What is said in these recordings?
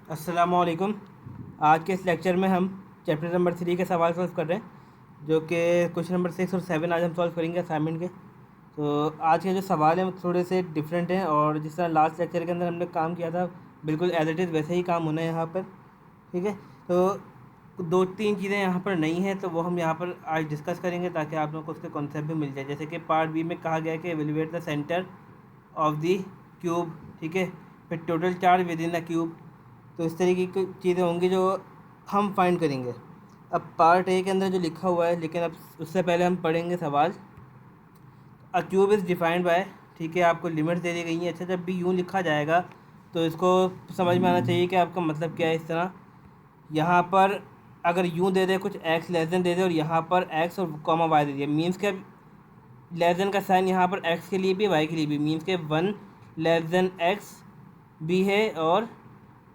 अस्सलामुअलैकुम। आज के इस लेक्चर में हम चैप्टर नंबर 3 के सवाल सॉल्व कर रहे हैं, जो कि क्वेश्चन नंबर 6 और 7 आज हम सॉल्व करेंगे असाइनमेंट के। तो आज के जो सवाल हैं वो थोड़े से डिफरेंट हैं, और जिस तरह लास्ट लेक्चर के अंदर हमने काम किया था बिल्कुल एज इट इज़ वैसे ही काम होना है यहाँ पर। ठीक है, तो दो तीन चीज़ें यहाँ पर नई हैं, तो वो हम यहाँ पर आज डिस्कस करेंगे ताकि आप लोगों को उसके कॉन्सेप्ट भी मिल जाए। जैसे कि पार्ट बी में कहा गया है कि evaluate the centre of the cube. ठीक है, फिर total charge with in the cube. तो इस तरीके की चीज़ें होंगी जो हम फाइंड करेंगे। अब पार्ट ए के अंदर जो लिखा हुआ है, लेकिन अब उससे पहले हम पढ़ेंगे सवाल। अ क्यूब इज़ डिफाइंड बाय, ठीक है, आपको लिमिट दे दी गई है। अच्छा, जब भी यूँ लिखा जाएगा तो इसको समझ में आना चाहिए कि आपका मतलब क्या है। इस तरह यहाँ पर अगर यूँ दे दे, कुछ एक्स लेस देन दे दे, और यहाँ पर एक्स और कॉमा वाई दे दिया, मीन्स के लेस देन का साइन यहाँ पर एक्स के लिए भी वाई के लिए भी, मीन्स के 1 लेस देन एक्स भी है और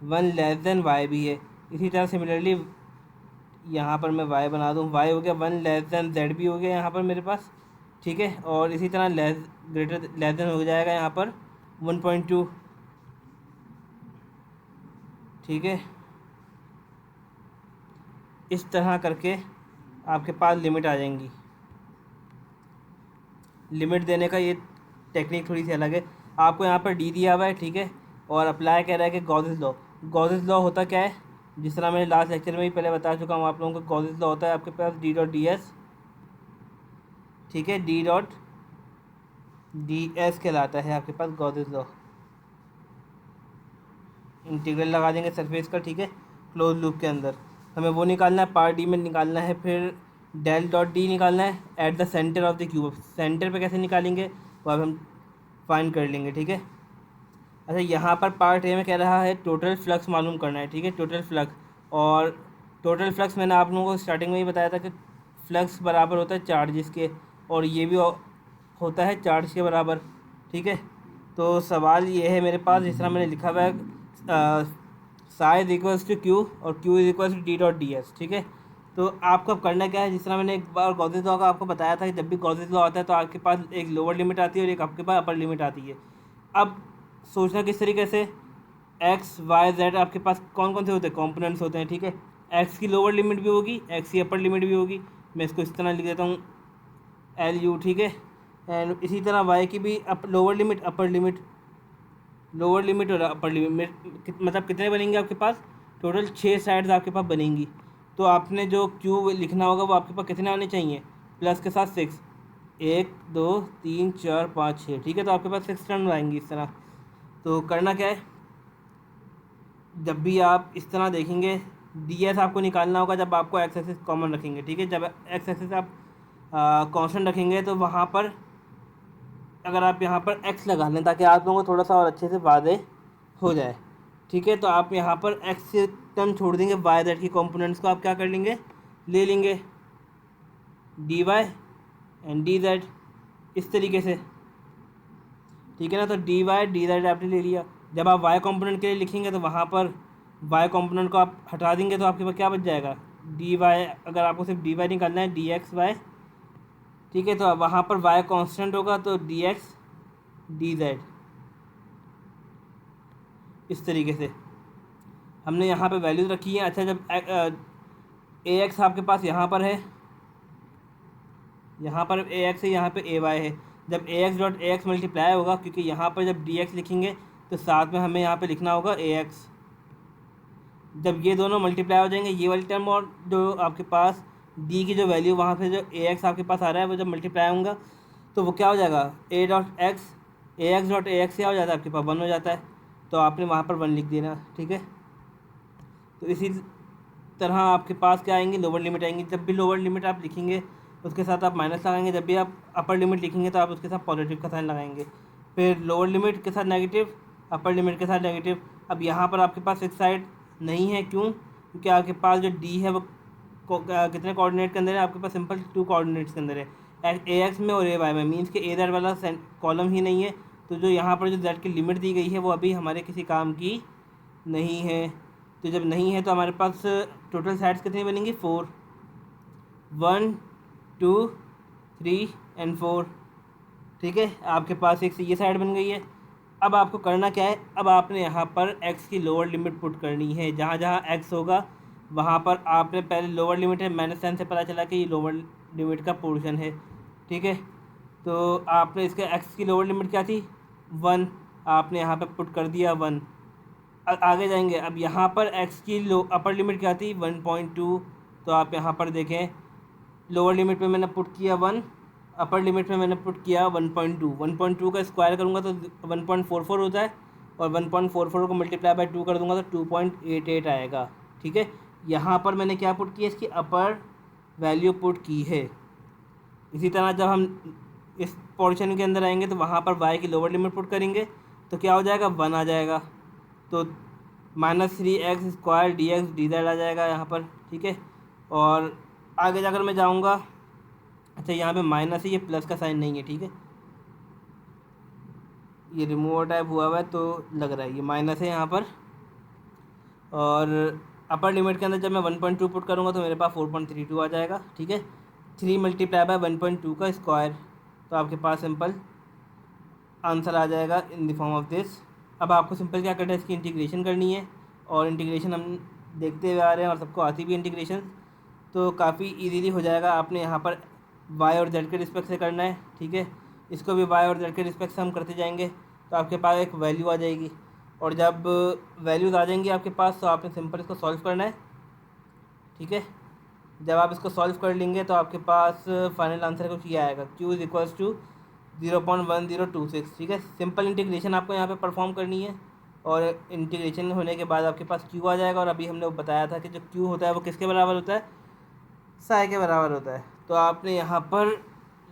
1 लेस देन वाई भी है। इसी तरह सिमिलरली यहाँ पर मैं वाई बना दूँ, वाई हो गया 1 लेस देन जेड भी हो गया यहाँ पर मेरे पास। ठीक है, और इसी तरह लेस देन हो जाएगा यहाँ पर 1.2। ठीक है, इस तरह करके आपके पास लिमिट आ जाएंगी। लिमिट देने का ये टेक्निक थोड़ी सी अलग है। आपको यहाँ पर डी दिया हुआ है, ठीक है, और अप्लाई कह रहा है कि गॉसेस लॉ। गॉसेस लॉ होता क्या है, जिस तरह मैंने लास्ट लेक्चर में भी पहले बता चुका हूँ आप लोगों को। गॉसेस लॉ होता है आपके पास डी डॉट डी एस। ठीक है, डी डॉट डी एस कहलाता है आपके पास गॉसेस लॉ। इंटीग्रल लगा देंगे सरफेस का, ठीक है, क्लोज लूप के अंदर। हमें वो निकालना है, पार्ट डी में निकालना है। फिर डेल डॉट डी निकालना है at the centre of the cube. Centre पे कैसे निकालेंगे वो अब हम फाइंड कर लेंगे। ठीक है, अच्छा, यहाँ पर पार्ट ए में कह रहा है टोटल फ्लक्स मालूम करना है। ठीक है, टोटल फ्लक्स। और टोटल फ्लक्स मैंने आप लोगों को स्टार्टिंग में ही बताया था कि फ्लक्स बराबर होता है चार्जिस के, और ये भी होता है चार्ज के बराबर। ठीक है, तो सवाल ये है मेरे पास, जिस तरह मैंने लिखा हुआ है, साइज इक्वल्स टू क्यू और Q is equals to D dot D S. ठीक है, तो आपको अब करना क्या है, जिस तरह मैंने एक बार गॉसेस लॉ का आपको बताया था कि जब भी गॉसेस लॉ आता है तो आपके पास एक लोअर लिमिट आती है और एक आपके पास अपर लिमिट आती है। अब सोचना किस तरीके से, एक्स वाई जेड आपके पास कौन कौन से होते हैं, कॉम्पोनेंट्स होते हैं। ठीक है, एक्स की लोअर लिमिट भी होगी, एक्स की अपर लिमिट भी होगी। मैं इसको इस तरह लिख देता हूँ एल यू। ठीक है, एंड इसी तरह वाई की भी lower limit upper limit, lower limit और अपर लिमिट, मतलब कितने बनेंगे आपके पास, टोटल 6 साइड्स आपके पास बनेंगी। तो आपने जो क्यू लिखना होगा वो आपके पास कितने आने चाहिए, प्लस के साथ 6, 1 2 3 4 5 6। ठीक है, तो आपके पास 6 टर्म आएंगी इस तरह। तो करना क्या है, जब भी आप इस तरह देखेंगे, डी एस आपको निकालना होगा जब आपको एक्स एक्सिस कॉमन रखेंगे। ठीक है, जब एक्स एक्सिस आप कांस्टेंट रखेंगे तो वहाँ पर अगर आप यहाँ पर एक्स लगा लें ताकि आप लोगों को थोड़ा सा और अच्छे से वादे हो जाए। ठीक है, तो आप यहाँ पर एक्स से टर्म छोड़ देंगे, वाई जेड की कंपोनेंट्स को आप क्या कर लेंगे, ले लेंगे D Y and D Z, इस तरीके से। ठीक है ना, तो डी वाई डी जेड आपने ले लिया। जब आप वाई कंपोनेंट के लिए लिखेंगे तो वहाँ पर वाई कंपोनेंट को आप हटा देंगे तो आपके पास क्या बच जाएगा, डी वाई। अगर आपको सिर्फ डी वाई निकालना है, डी एक्स वाई। ठीक है, तो अब वहाँ पर वाई कांस्टेंट होगा तो डी एक्स डी जेड, इस तरीके से हमने यहाँ पे वैल्यूज़ रखी है। अच्छा, जब ए एक्स आपके पास यहाँ पर है, यहाँ पर ए एक्स है, यहाँ पे ए वाई है। जब A X dot A X multiply होगा, क्योंकि यहाँ पर जब डी एक्स लिखेंगे तो साथ में हमें यहाँ पे लिखना होगा ए एक्स। जब ये दोनों मल्टीप्लाई हो जाएंगे, ये वाली टर्म और जो आपके पास डी की जो वैल्यू वहाँ पे जो ए एक्स आपके पास आ रहा है वो जब मल्टीप्लाई होगा तो वो क्या हो जाएगा, ए dot x, A X dot A x क्या हो जाता है आपके पास, 1 हो जाता है। तो आपने वहाँ पर 1 लिख देना। ठीक है, तो इसी तरह आपके पास क्या आएंगी, लोअर लिमिट आएंगी। जब भी लोअर लिमिट आप लिखेंगे उसके साथ आप माइनस लगाएंगे, जब भी आप अपर लिमिट लिखेंगे तो आप उसके साथ पॉजिटिव का साइन लगाएंगे। फिर लोअर लिमिट के साथ नेगेटिव, अपर लिमिट के साथ नेगेटिव। अब यहाँ पर आपके पास एक साइड नहीं है, क्यों, क्योंकि आपके पास जो डी है वो कितने कोऑर्डिनेट के अंदर है, आपके पास सिंपल 2 कोऑर्डिनेट्स के अंदर है, ए एक्स में और ए वाई में, मीन्स के ए जेड वाला कॉलम ही नहीं है। तो जो यहाँ पर जो जेड की लिमिट दी गई है वो अभी हमारे किसी काम की नहीं है। तो जब नहीं है तो हमारे पास टोटल साइड्स कितनी बनेंगी, 4, 1 2 3 एंड 4। ठीक है, आपके पास एक ये साइड बन गई है। अब आपको करना क्या है, अब आपने यहाँ पर x की लोअर लिमिट पुट करनी है। जहाँ जहाँ x होगा वहाँ पर आपने पहले लोअर लिमिट है, -10 से पता चला कि ये लोअर लिमिट का पोर्शन है, ठीक है। तो आपने इसके x की लोअर लिमिट क्या थी, 1, आपने यहाँ पे पुट कर दिया 1। आगे जाएंगे, अब यहाँ पर x की अपर लिमिट क्या थी, 1.2। तो आप यहाँ पर देखें, लोअर लिमिट पे मैंने पुट किया 1, अपर लिमिट में मैंने पुट किया 1.2। 1.2 का स्क्वायर करूँगा तो 1.44 होता है, और 1.44 को मल्टीप्लाई बाय 2 कर दूँगा तो 2.88 आएगा, ठीक है। यहाँ पर मैंने क्या पुट किया, इसकी अपर वैल्यू पुट की है। इसी तरह जब हम इस पोर्शन के अंदर आएंगे तो वहाँ पर y की लोअर लिमिट पुट करेंगे तो क्या हो जाएगा, 1 आ जाएगा। तो -3x² dx dz आ जाएगा यहाँ पर, ठीक है। और आगे जाकर मैं जाऊँगा, अच्छा यहाँ पे माइनस है, ये प्लस का साइन नहीं है, ठीक है, ये रिमूवर टाइप हुआ है तो लग रहा है ये माइनस है यहाँ पर। और अपर लिमिट के अंदर जब मैं 1.2 पुट करूँगा तो मेरे पास 4.32 आ जाएगा, ठीक है। 3 मल्टीप्लाई बाय 1.2 का स्क्वायर, तो आपके पास सिंपल आंसर आ जाएगा in the form of this. अब आपको सिंपल क्या करना है, इसकी इंटीग्रेशन करनी है, और इंटीग्रेशन हम देखते हुए आ रहे हैं और सबको आती भी इंटीग्रेशन, तो काफ़ी इजीली हो जाएगा। आपने यहाँ पर y और z के रिस्पेक्ट से करना है, ठीक है। इसको भी y और z के रिस्पेक्ट से हम करते जाएंगे तो आपके पास एक वैल्यू आ जाएगी, और जब वैल्यूज़ आ जाएंगी आपके पास तो आपने सिंपल इसको सॉल्व करना है, ठीक है। जब आप इसको सॉल्व कर लेंगे तो आपके पास फाइनल आंसर कुछ ये आएगा, q इज़ इक्वल्स टू 0.1026, ठीक है। सिंपल इंटीग्रेशन आपको यहाँ पे परफॉर्म करनी है, और इंटीग्रेशन होने के बाद आपके पास q आ जाएगा। और अभी हमने बताया था कि जो q होता है वो किसके बराबर होता है, साई के बराबर होता है। तो आपने यहाँ पर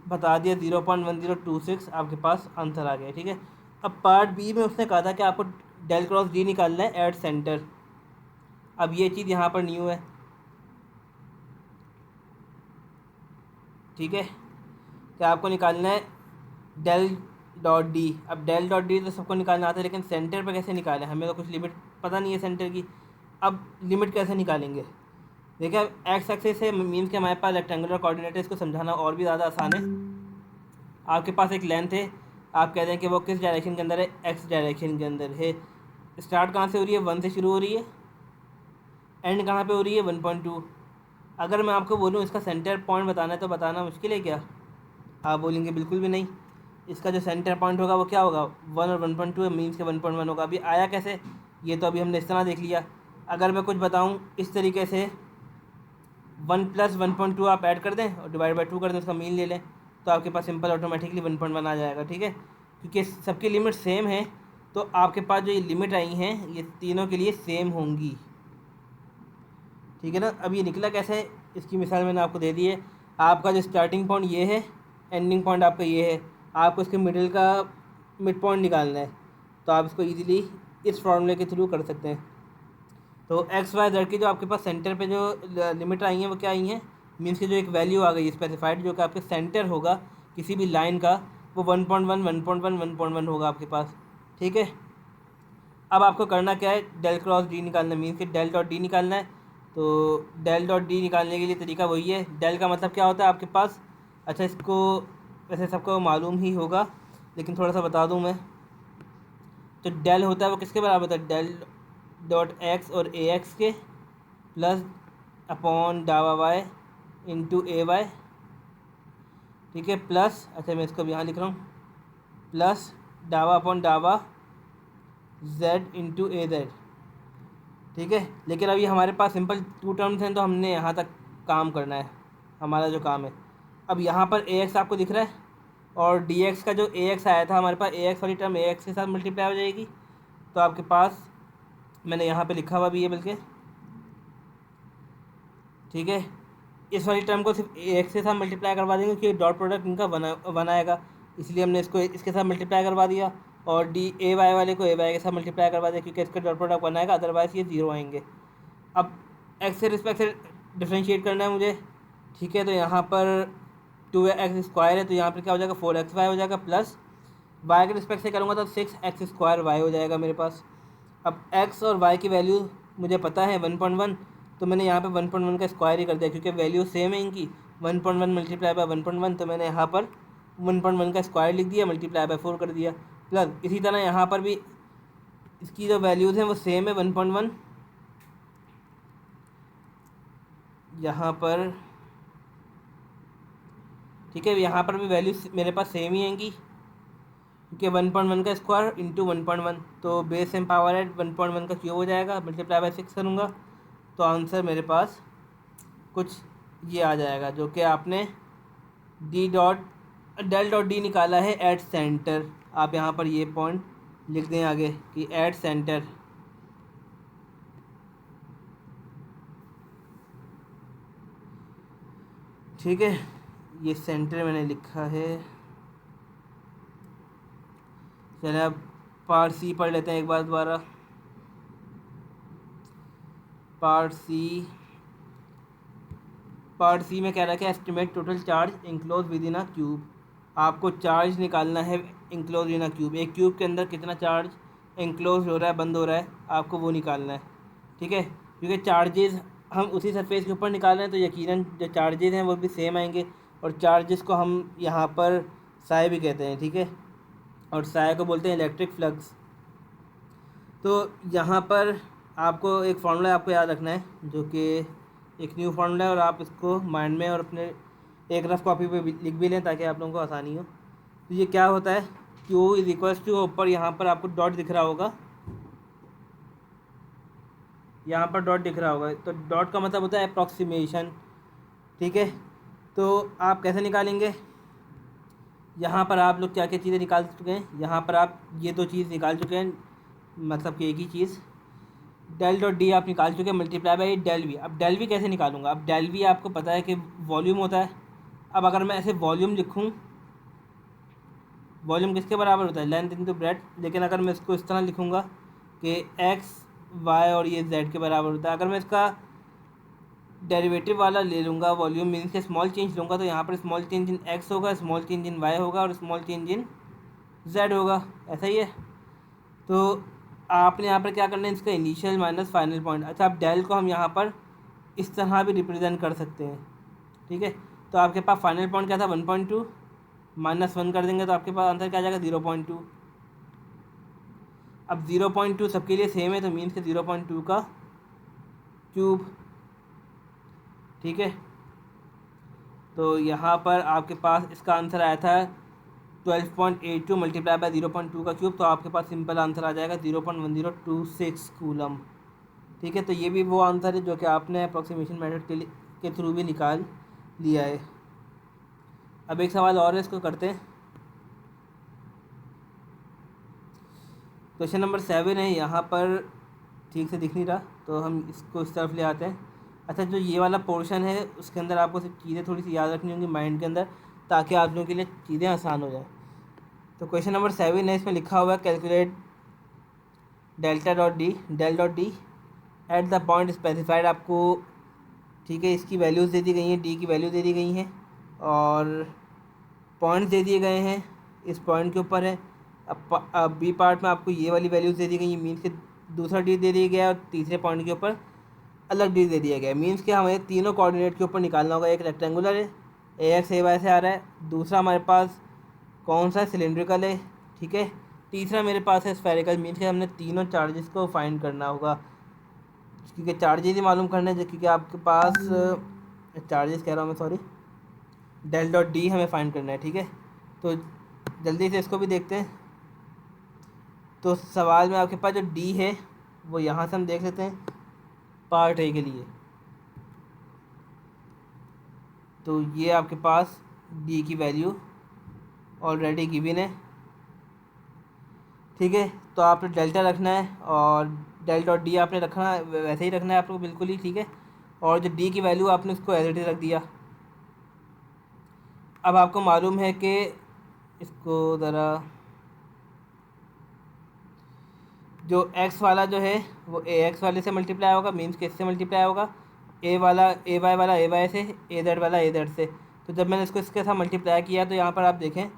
बता दिया 0.1026, आपके पास आंसर आ गया, ठीक है। अब पार्ट बी में उसने कहा था कि आपको डेल क्रॉस डी निकालना है एट सेंटर। अब ये चीज़ यहाँ पर न्यू है, ठीक है, कि आपको निकालना है डेल डॉट डी। अब डेल डॉट डी तो सबको निकालना आता है, लेकिन सेंटर पे कैसे निकालें, हमें तो कुछ लिमिट पता नहीं है सेंटर की। अब लिमिट कैसे निकालेंगे, देखिए अब एक्स एक्सिस है, मीन्स के हमारे पास रेक्टेंगुलर कोऑर्डिनेट है, इसको समझाना और भी ज़्यादा आसान है। आपके पास एक लेंथ है, आप कह रहे हैं कि वो किस डायरेक्शन के अंदर है, एक्स डायरेक्शन के अंदर है। स्टार्ट कहाँ से हो रही है, 1 से शुरू हो रही है, एंड कहाँ पे हो रही है, 1.2। अगर मैं आपको बोलूँ इसका सेंटर पॉइंट बताना है तो बताना मुश्किल है क्या, आप बोलेंगे बिल्कुल भी नहीं। इसका जो सेंटर पॉइंट होगा वो क्या होगा, 1 और 1.2 है, मीन्स के 1.1 होगा। अभी आया कैसे, ये तो अभी हमने इस तरह देख लिया। अगर मैं कुछ बताऊँ इस तरीके से, 1 + 1.2 आप ऐड कर दें और डिवाइड बाई 2 कर दें, उसका मीन ले लें, तो आपके पास सिंपल ऑटोमेटिकली 1.1 आ जाएगा, ठीक है। क्योंकि सबकी लिमिट सेम है तो आपके पास जो ये लिमिट आई हैं ये तीनों के लिए सेम होंगी, ठीक है ना। अब ये निकला कैसे, इसकी मिसाल मैंने आपको दे दी है। आपका जो स्टार्टिंग पॉइंट ये है, एंडिंग पॉइंट आपका ये है, आपको इसके मिडिल का मिड पॉइंट निकालना है, तो आप इसको ईजिली इस फॉर्मूले के थ्रू कर सकते हैं। तो एक्स वाई जेड की जो आपके पास सेंटर पे जो लिमिट आई हैं वो क्या आई हैं, मीन्स की जो एक वैल्यू आ गई स्पेसिफाइड, जो कि आपके सेंटर होगा किसी भी लाइन का, वो 1.1 1.1 1.1 होगा आपके पास, ठीक है। अब आपको करना क्या है, डेल क्रॉस डी निकालना है, मीन्स कि डेल डॉट डी निकालना है। तो डेल डॉट डी निकालने के लिए तरीका वही है। डेल का मतलब क्या होता है आपके पास, अच्छा इसको वैसे सबको मालूम ही होगा लेकिन थोड़ा सा बता दूं मैं। तो डेल होता है वो किसके बराबर होता है, डेल डॉट एक्स और ए एक्स के प्लस अपॉन डावा वाई इंटू ए वाई, ठीक है, प्लस, अच्छा मैं इसको यहाँ लिख रहा हूँ, प्लस डावा अपॉन डावा जेड इंटू ए जेड, ठीक है। लेकिन अभी हमारे पास सिंपल 2 टर्म्स हैं तो हमने यहाँ तक काम करना है, हमारा जो काम है। अब यहाँ पर ए एक्स आपको दिख रहा है, और डी एक्स का जो ए एक्स आया था हमारे पास, ए एक्स वाली टर्म ए एक्स के साथ मल्टीप्लाई हो जाएगी। तो आपके पास मैंने यहाँ पे लिखा हुआ भी है बल्कि, ठीक है, इस वाली टर्म को सिर्फ ए एक्स के साथ मल्टीप्लाई करवा देंगे क्योंकि डॉट प्रोडक्ट इनका बनाएगा, इसलिए हमने इसको इसके साथ मल्टीप्लाई करवा दिया। और डी ए वाई वाले को ए वाई के साथ मल्टीप्लाई करवा दिया क्योंकि इसका डॉट प्रोडक्ट बनाएगा, अदरवाइज़ ये 0 आएंगे। अब एक्स से रिस्पेक्ट से डिफ्रेंशिएट करना है मुझे, ठीक है। तो यहाँ पर 2x² है तो यहाँ पर क्या हो जाएगा, 4xy हो जाएगा, प्लस y के रिस्पेक्ट से करूँगा तो 6x² हो जाएगा मेरे पास। अब x और y की वैल्यू मुझे पता है 1.1, तो मैंने यहाँ पे 1.1 का स्क्वायर ही कर दिया क्योंकि वैल्यू सेम है इनकी, 1.1 मल्टीप्लाई बाय 1.1, तो मैंने यहाँ पर 1.1 का स्क्वायर लिख दिया, मल्टीप्लाई बाय 4 कर दिया। प्लस इसी तरह यहाँ पर भी इसकी जो वैल्यूज़ हैं वो सेम है 1.1, यहाँ पर ठीक है, यहाँ पर भी वैल्यू मेरे पास सेम ही आएंगी क्योंकि 1.1 का स्क्वायर इंटू 1.1, तो बेस सेम पावर है 1.1 का क्यूब हो जाएगा, मल्टीप्लाई बाय 6 करूँगा तो आंसर मेरे पास कुछ ये आ जाएगा, जो कि आपने डेल डॉट डी निकाला है एट सेंटर। आप यहाँ पर ये पॉइंट लिख दें आगे कि एट सेंटर, ठीक है, ये सेंटर मैंने लिखा है। चलिए अब पार्ट सी पढ़ लेते हैं एक बार दोबारा। पार्ट सी में कह रहा है कि estimate total charge enclose with in a cube. आपको चार्ज निकालना है इंक्लोज इन अ क्यूब, एक क्यूब के अंदर कितना चार्ज इंक्लोज हो रहा है, बंद हो रहा है, आपको वो निकालना है, ठीक है। क्योंकि चार्जेस हम उसी सरफेस के ऊपर निकाल रहे हैं तो यकीनन जो चार्जेस हैं वो भी सेम आएंगे, और चार्जेस को हम यहाँ पर साए भी कहते हैं, ठीक है, और साए को बोलते हैं इलेक्ट्रिक फ्लक्स। तो यहाँ पर आपको एक फार्मूला आपको याद रखना है, जो कि एक न्यू फार्मूला है, और आप इसको माइंड में और अपने एक रफ कॉपी पे लिख भी लें ताकि आप लोगों को आसानी हो। तो ये क्या होता है, Q इज इक्वल्स टू, ऊपर यहाँ पर आपको डॉट दिख रहा होगा, यहाँ पर डॉट दिख रहा होगा, तो डॉट का मतलब होता है अप्रॉक्सीमेशन, ठीक है। तो आप कैसे निकालेंगे, यहाँ पर आप लोग क्या क्या चीज़ें निकाल चुके हैं, यहाँ पर आप ये दो चीज़ निकाल चुके हैं, मतलब कि एक ही चीज़ डेल डॉट डी आप निकाल चुके हैं, मल्टीप्लाई बाई डेल वी। अब डेल वी कैसे निकालूंगा, अब डेल वी आपको पता है कि वॉल्यूम होता है। अब अगर मैं ऐसे वॉल्यूम लिखूँ, वॉल्यूम किसके बराबर होता है, लेंथ इंटू ब्रेड्थ, लेकिन अगर मैं इसको इस तरह लिखूँगा कि एक्स वाई और ये जेड के बराबर होता है, अगर मैं इसका डेरिवेटिव वाला ले लूँगा, वॉल्यूम मीन्स के स्मॉल चेंज लूँगा, तो यहाँ पर स्मॉल चेंज इन एक्स होगा, स्मॉल चेंज इन वाई होगा और स्मॉल चेंज इन जेड होगा, ऐसा ही है। तो आपने यहाँ पर क्या करना है, इसका इनिशियल माइनस फाइनल पॉइंट। अच्छा, अब डेल को हम यहाँ पर इस तरह भी रिप्रेजेंट कर सकते हैं, ठीक है। तो आपके पास फाइनल पॉइंट क्या था 1.2, -1 कर देंगे तो आपके पास आंसर क्या आ जाएगा 0.2। अब 0.2 सबके लिए सेम है, तो मीन्स के 0.2 का क्यूब, ठीक है। तो यहाँ पर आपके पास इसका आंसर आया था 12.82 मल्टीप्लाई बाय 0.2 का क्यूब, तो आपके पास सिंपल आंसर आ जाएगा 0.1026 कूलम, ठीक है। तो ये भी वो आंसर है जो कि आपने अप्रॉक्सीमेशन मेथड के थ्रू भी निकाल लिया है। अब एक सवाल और है, इसको करते हैं। क्वेश्चन नंबर 7 है, यहाँ पर ठीक से दिख नहीं रहा तो हम इसको इस तरफ ले आते हैं। अच्छा, जो ये वाला पोर्शन है उसके अंदर आपको सिर्फ चीज़ें थोड़ी सी याद रखनी होंगी माइंड के अंदर, ताकि आप लोगों के लिए चीज़ें आसान हो जाए। तो क्वेश्चन नंबर 7 है, इसमें लिखा हुआ है calculate delta dot D, del dot D at the point specified. आपको ठीक है, इसकी वैल्यूज़ दे दी गई हैं, डी की वैल्यू दे दी गई हैं और पॉइंट्स दे दिए गए हैं, इस पॉइंट के ऊपर है। अब बी पार्ट में आपको ये वाली वैल्यूज़ दे दी गई हैं, मीन्स के दूसरा डी दे दिया गया है और तीसरे पॉइंट के ऊपर अलग डी दे दिया गया है। मीन्स कि हमें तीनों कोऑर्डिनेट के ऊपर निकालना होगा। एक रेक्टेंगुलर है, ए एक्स ए वाई से आ रहा है, दूसरा हमारे पास कौन सा सिलेंड्रिकल है, ठीक है, तीसरा मेरे पास है स्फेरिकल। मीन्स कि हमने तीनों चार्जेस को फाइंड करना होगा, क्योंकि चार्जेस ही मालूम करने हैं, क्योंकि आपके पास चार्जेस कह रहा हूँ मैं, सॉरी, डेल डॉट डी हमें फाइंड करना है, ठीक है। तो जल्दी से इसको भी देखते हैं। तो सवाल में आपके पास जो डी है वो यहाँ से हम देख लेते हैं पार्ट ए के लिए। तो ये आपके पास डी की वैल्यू ऑलरेडी गिवन है, ठीक है। तो आपने डेल्टा रखना है और डेल डॉट डी आपने रखना है, वैसे ही रखना है आपको बिल्कुल ही, ठीक है। और जो डी की वैल्यू आपने उसको एज इट इज रख दिया। अब आपको मालूम है कि इसको ज़रा जो एक्स वाला जो है वो ए एक्स वाले से मल्टीप्लाई होगा, मीन्स के इससे मल्टीप्लाई होगा, ए वाला ए वाला ए वाई से, ए जेड वाला ए जेड से। तो जब मैंने इसको इसके साथ मल्टीप्लाई किया तो यहाँ पर आप देखें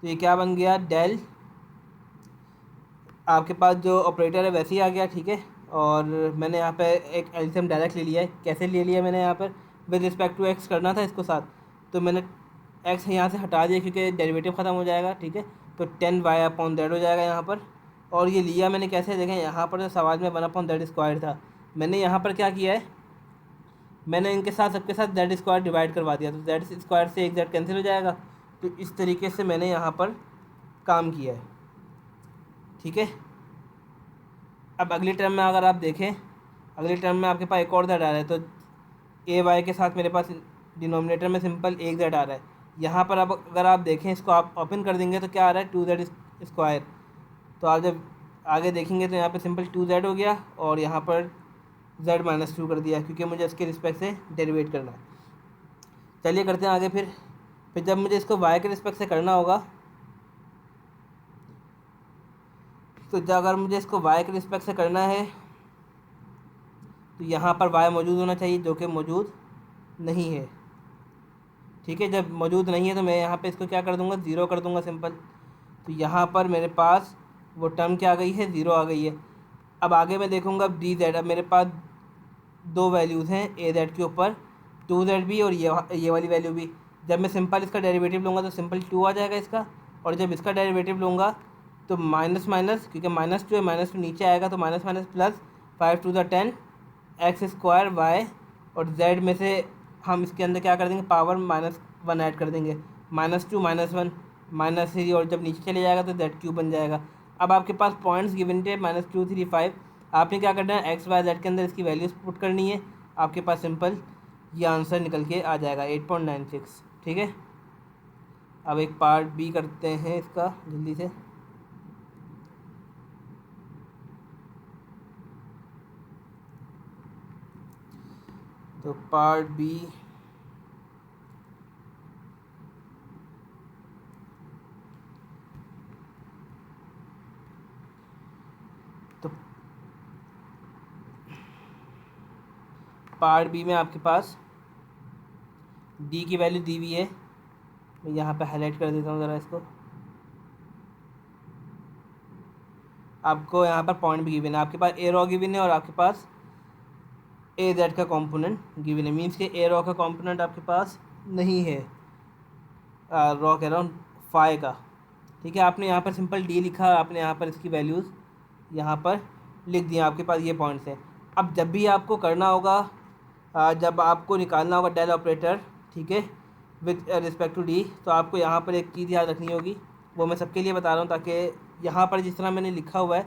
तो ये क्या बन गया, डेल, आपके पास जो ऑपरेटर है वैसे ही आ गया, ठीक है। और मैंने यहाँ पे एक एलसीएम डायरेक्ट ले लिया है। कैसे ले लिया मैंने, यहाँ पर विद रिस्पेक्ट टू एक्स करना था इसको साथ, तो मैंने एक्स यहाँ से हटा दिया क्योंकि डेरिवेटिव ख़त्म हो जाएगा, ठीक है। तो 10y/z हो जाएगा यहाँ पर। और ये लिया मैंने कैसे, देखें यहाँ पर जो सवाल में 1/z² था, मैंने यहाँ पर क्या किया है, मैंने इनके साथ सबके साथ z² डिवाइड करवा दिया, तो z² से एक z कैंसिल हो जाएगा। तो इस तरीके से मैंने यहाँ पर काम किया है, ठीक है। अब अगली टर्म में अगर आप देखें, अगली टर्म में आपके पास एक और z आ रहा है, तो ay के साथ मेरे पास डिनोमिनेटर में सिंपल एक z आ रहा है। यहाँ पर अब अगर आप देखें, इसको आप ओपन कर देंगे तो क्या आ रहा है, 2z²। तो आप जब आगे देखेंगे तो यहाँ पे सिंपल 2z हो गया, और यहाँ पर z-2 कर दिया क्योंकि मुझे इसके रिस्पेक्ट से डेरिवेट करना है। चलिए करते हैं आगे। फिर जब मुझे इसको y के रिस्पेक्ट से करना होगा, तो जब अगर मुझे इसको y के रिस्पेक्ट से करना है तो यहाँ पर y मौजूद होना चाहिए, जो कि मौजूद नहीं है, ठीक है। जब मौजूद नहीं है तो मैं यहाँ पे इसको क्या कर दूँगा, 0 कर दूँगा सिंपल। तो यहाँ पर मेरे पास वो टर्म क्या आ गई है, 0 आ गई है। अब आगे मैं देखूँगा, अब dz, अब मेरे पास दो वैल्यूज़ हैं az के ऊपर, 2z भी और ये वाली वैल्यू भी। जब मैं सिंपल इसका डेरिवेटिव लूँगा तो सिंपल 2 आ जाएगा इसका, और जब इसका डेरिवेटिव लूँगा तो माइनस माइनस, क्योंकि -2 है, -2 नीचे आएगा तो minus minus plus 5 × 10 x² y, और z में से हम इसके अंदर क्या कर देंगे, पावर -1 ऐड कर देंगे, -2 -1 -3, और जब नीचे चले जाएगा तो z³ बन जाएगा। अब आपके पास पॉइंट्स गिवन थे -2 3 5, आपने क्या करना है, x y z के अंदर इसकी वैल्यूज़ पुट करनी है, आपके पास सिंपल ये आंसर निकल के आ जाएगा 8.96, ठीक है। अब एक पार्ट बी करते हैं इसका जल्दी से। तो पार्ट बी, तो पार्ट बी में आपके पास डी की वैल्यू दी हुई है, मैं यहाँ पे हाईलाइट कर देता हूँ ज़रा इसको। आपको यहाँ पर पॉइंट भी गिवन है, आपके पास ए रॉ गिवन है और आपके पास ए जेड का कंपोनेंट गिवन है, मीन्स के ए रॉ का कंपोनेंट आपके पास नहीं है, रॉ कह रहा हूँ फाई का, ठीक है। आपने यहाँ पर सिंपल डी लिखा, आपने यहाँ पर इसकी वैल्यूज़ यहाँ पर लिख दिया, आपके पास ये पॉइंट्स हैं। अब जब भी आपको करना होगा, जब आपको निकालना होगा डेल ऑपरेटर, ठीक है, विथ रिस्पेक्ट टू डी, तो आपको यहाँ पर एक चीज़ याद रखनी होगी, वो मैं सबके लिए बता रहा हूँ, ताकि यहाँ पर जिस तरह मैंने लिखा हुआ है,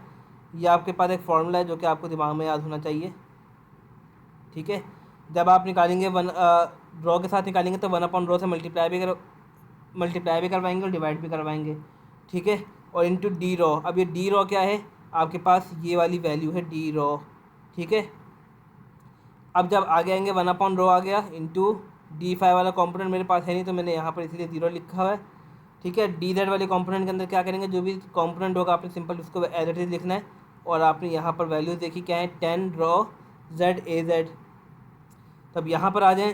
ये आपके पास एक फार्मूला है जो कि आपको दिमाग में याद होना चाहिए, ठीक है। जब आप निकालेंगे रॉ के साथ निकालेंगे तो 1/ρ से मल्टीप्लाई भी करवाएंगे और डिवाइड भी करवाएंगे, ठीक है। और इंटू डी रॉ, अब ये डी रॉ क्या है, आपके पास ये वाली वैल्यू है डी रॉ, ठीक है। अब जब आगे आएंगे 1/ρ आ गया, इंटू d5 वाला कंपोनेंट मेरे पास है नहीं तो मैंने यहाँ पर इसलिए 0 लिखा हुआ है, ठीक है। dz वाले कंपोनेंट के अंदर क्या करेंगे, जो भी कंपोनेंट होगा आपने सिंपल उसको एज इट इज लिखना है, और आपने यहाँ पर वैल्यूज देखी क्या है, 10 ρ z a z। तब यहाँ पर आ जाएँ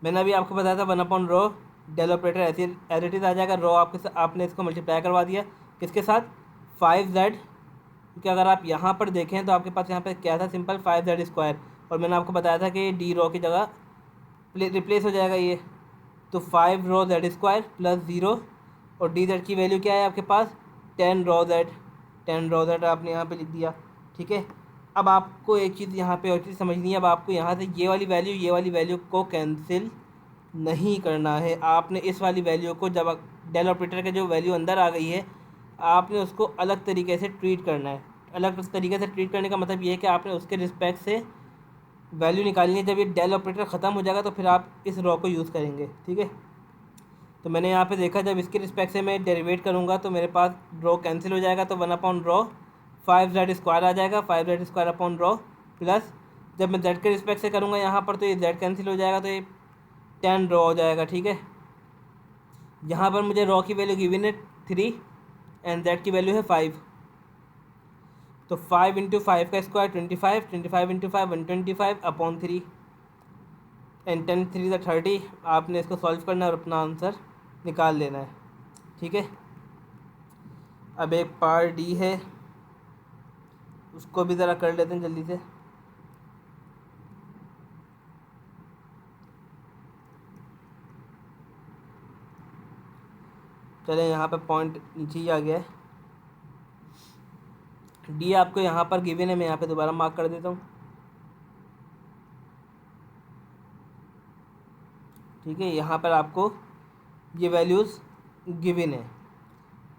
मैंने अभी आपको बताया था 1/ρ डेल ऑपरेटर ऐसे एज इट इज आ जाएगा, रॉ आपने इसको मल्टीप्लाई करवा दिया किसके साथ, 5z, क्योंकि अगर आप यहाँ पर देखें तो आपके पास यहाँ पे क्या था, सिंपल 5z², और मैंने आपको बताया था कि डी रॉ की जगह रिप्लेस हो जाएगा ये, तो 5 ρ z² प्लस 0, और डी जेड की वैल्यू क्या है आपके पास, 10 ρ z आपने यहाँ पे लिख दिया, ठीक है। अब आपको एक चीज़ यहाँ पे और चीज़ समझनी है, अब आपको यहाँ से ये वाली वैल्यू को कैंसिल नहीं करना है, आपने इस वाली वैल्यू को, जब डेल ऑपरेटर के जो वैल्यू अंदर आ गई है, आपने उसको अलग तरीके से ट्रीट करना है। अलग तरीके से ट्रीट करने का मतलब ये है कि आपने उसके रिस्पेक्ट से वैल्यू निकालनी है। जब ये डेल ऑपरेटर ख़त्म हो जाएगा तो फिर आप इस रॉ को यूज़ करेंगे, ठीक है। तो मैंने यहाँ पे देखा, जब इसके रिस्पेक्ट से मैं डेरिवेट करूँगा तो मेरे पास रॉ कैंसिल हो जाएगा, तो 1/ρ 5z² आ जाएगा, 5z² प्लस जब मैं z के रिस्पेक्ट से करूँगा यहाँ पर तो ये z कैंसिल हो जाएगा, तो ये 10 ρ हो जाएगा, ठीक है। यहाँ पर मुझे रॉ की वैल्यू गिवन है 3 एंड z की वैल्यू है 5, तो 5 × 5 का स्क्वायर 25, 25 × 5 125/3 एंड 10 3 30। आपने इसको सॉल्व करना है और अपना आंसर निकाल लेना है, ठीक है। अब एक पार्ट डी है, उसको भी ज़रा कर लेते हैं जल्दी से। चलें यहाँ पे पॉइंट नीचे ही आ गया है। डी आपको यहाँ पर गिवन है, मैं यहाँ पे दोबारा मार्क कर देता हूँ। ठीक है, यहाँ पर आपको ये वैल्यूज़ गिवन है।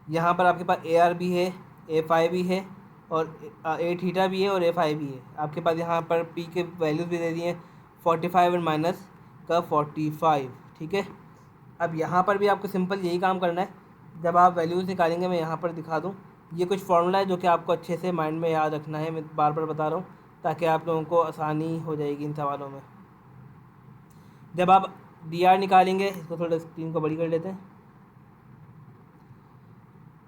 यहाँ पर आपके पास ए आर भी है, ए फाई भी है, और ए थीटा भी है, और ए फाई भी है। आपके पास यहाँ पर पी के वैल्यूज़ भी दे दिए हैं, 45 और माइनस का 45। ठीक है, अब यहाँ पर भी आपको सिंपल यही काम करना है। जब आप वैल्यूज़ निकालेंगे, मैं यहाँ पर दिखा दूँ, ये कुछ फार्मूला है जो कि आपको अच्छे से माइंड में याद रखना है। मैं बार बार बता रहा हूँ ताकि आप लोगों को आसानी हो जाएगी इन सवालों में। जब आप डी आर निकालेंगे, इसको थोड़ा स्क्रीन को बड़ी कर लेते हैं।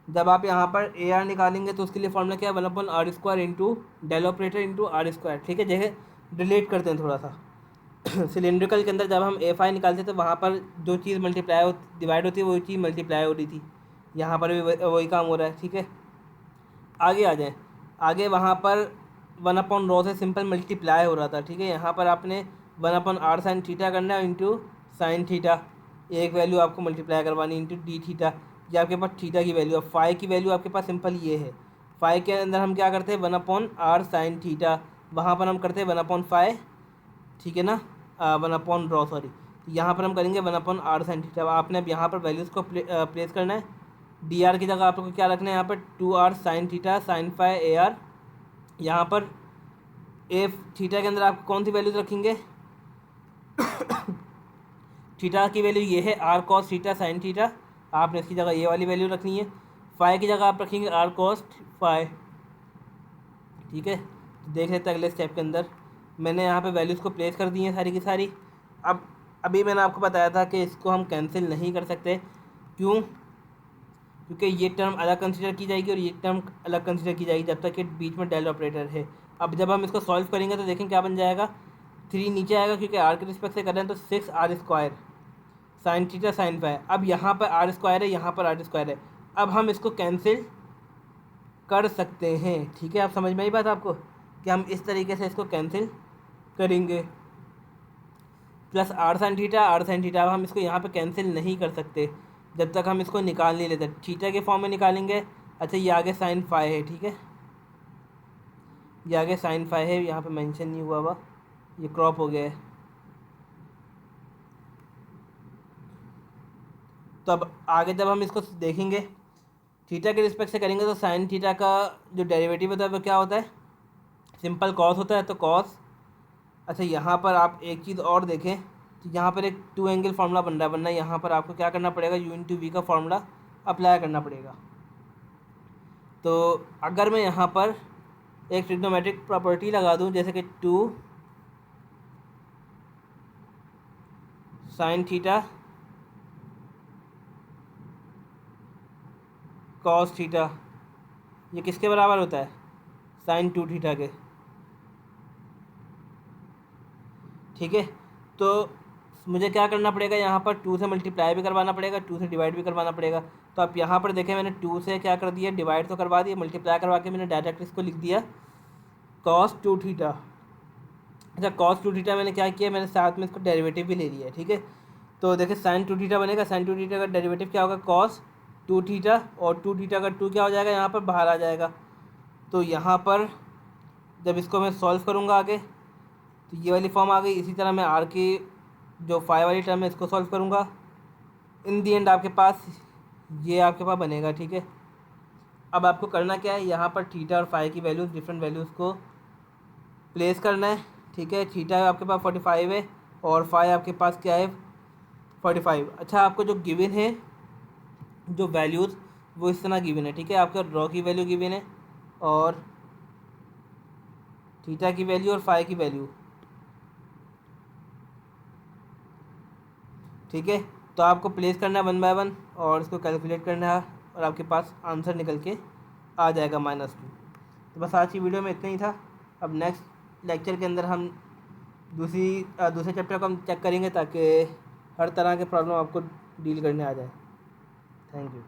जब आप यहाँ पर ए आर निकालेंगे तो उसके लिए फॉर्मूला क्या है, 1/r square into del operator into R square. ठीक है, जैसे रिलेट करते हैं थोड़ा सा। सिलेंड्रिकल के अंदर जब हम ए फाई निकालते थे, वहाँ पर जो चीज़ मल्टीप्लाई डिवाइड होती है वही चीज़ मल्टीप्लाई हो रही थी। यहाँ पर भी वही काम हो रहा है। ठीक है, आगे आ जाए। आगे वहाँ पर 1/rho से सिंपल मल्टीप्लाई हो रहा था। ठीक है, यहाँ पर आपने 1/r साइन थीटा करना है इंटू साइन थीटा, एक वैल्यू आपको मल्टीप्लाई करवानी इंटू डी थीटा। ये आपके पास थीटा की वैल्यू है। फाई की वैल्यू आपके पास सिंपल ये है। फाई के अंदर हम क्या करते हैं, 1/r साइन थीटा, वहाँ पर हम करते हैं 1/फाई। ठीक है ना, 1/rho सॉरी। यहाँ पर हम करेंगे 1/r साइन थीटा। आपने अब यहाँ पर वैल्यूज़ को प्लेस करना है। डी आर की जगह आपको क्या रखना है, यहाँ पर 2r sine theta sine phi A R. यहाँ पर ए थीटा के अंदर आप कौन सी वैल्यूज़ रखेंगे, थीटा की वैल्यू ये है R cos theta sine theta, आपने इसकी जगह ये वाली वैल्यू रखनी है। फाई की जगह आप रखेंगे आर कॉस फाई। ठीक है, देख लेते हैं अगले स्टेप के अंदर। मैंने यहाँ पे वैल्यूज़ को प्लेस कर दी हैं सारी की सारी। अब अभी मैंने आपको बताया था कि इसको हम कैंसिल नहीं कर सकते। क्यों? क्योंकि ये टर्म अलग कंसिडर की जाएगी और ये टर्म अलग कंसिडर की जाएगी जब तक कि बीच में डेल ऑपरेटर है। अब जब हम इसको सॉल्व करेंगे तो देखें क्या बन जाएगा, 3 नीचे आएगा क्योंकि आर के रिस्पेक्ट से कर रहे हैं, तो 6r square sine theta sine phi. अब यहाँ पर आर स्क्वायर है, यहाँ पर आर स्क्वायर है। अब हम इसको कैंसिल कर सकते हैं। ठीक है, आप समझ में आई बात आपको कि हम इस तरीके से इसको कैंसिल करेंगे। प्लस आर साइन थीटा, अब हम इसको यहाँ पे कैंसिल नहीं कर सकते जब तक हम इसको निकाल नहीं लेते। थीटा के फॉर्म में निकालेंगे। अच्छा, ये आगे साइन फाई है। ठीक है, ये आगे साइन फाई है, यहाँ पे मेंशन नहीं हुआ हुआ, ये क्रॉप हो गया है। तो अब आगे जब हम इसको देखेंगे थीटा के रिस्पेक्ट से करेंगे तो साइन थीटा का जो डेरिवेटिव होता है वो क्या होता है, सिंपल कॉस होता है, तो कॉस। अच्छा, यहाँ पर आप एक चीज़ और देखें, तो यहाँ पर एक 2 एंगल फार्मूला बन रहा है, वरना यहाँ पर आपको क्या करना पड़ेगा, u इंटू वी का फार्मूला अप्लाई करना पड़ेगा। तो अगर मैं यहाँ पर एक ट्रिग्नोमेट्रिक प्रॉपर्टी लगा दूँ, जैसे कि 2 साइन थीटा कॉस थीटा, ये किसके बराबर होता है, साइन 2 थीटा के। ठीक है, तो मुझे क्या करना पड़ेगा, यहाँ पर 2 से मल्टीप्लाई भी करवाना पड़ेगा, 2 से डिवाइड भी करवाना पड़ेगा। तो आप यहाँ पर देखें, मैंने 2 से क्या कर दिया, डिवाइड तो करवा दिया, मल्टीप्लाई करवा के मैंने डायरेक्ट इसको लिख दिया कॉस 2 थीटा। अच्छा, कॉस 2 थीटा मैंने क्या किया, मैंने साथ में इसको डेरिवेटिव भी ले लिया है। ठीक है, तो देखिए साइन 2 थीटा बनेगा, साइन 2 थीटा का डेरिवेटिव क्या होगा, कॉस 2 थीटा, और 2 थीटा का 2 क्या हो जाएगा, यहाँ पर बाहर आ जाएगा। तो यहाँ पर जब इसको मैं सॉल्व करूँगा आगे, तो ये वाली फॉर्म आ गई। इसी तरह मैं आर की जो फाई वाली टर्म है इसको सॉल्व करूँगा। इन दी एंड आपके पास ये आपके पास बनेगा। ठीक है, अब आपको करना क्या है, यहाँ पर थीटा और फाई की वैल्यूज़, डिफरेंट वैल्यूज़ को प्लेस करना है। ठीक है, थीटा आपके पास 45 है और फाई आपके पास क्या है, 45। अच्छा, आपको जो गिवन है, जो वैल्यूज़, वो इस तरह गिवन है। ठीक है, आपका रॉ की वैल्यू गिवन है और थीटा की वैल्यू और फाई की वैल्यू। ठीक है, तो आपको प्लेस करना है 1 बाय 1 और इसको कैलकुलेट करना है और आपके पास आंसर निकल के आ जाएगा -2। तो बस आज की वीडियो में इतना ही था। अब नेक्स्ट लेक्चर के अंदर हम दूसरे चैप्टर को हम चेक करेंगे ताकि हर तरह के प्रॉब्लम आपको डील करने आ जाए। Thank you.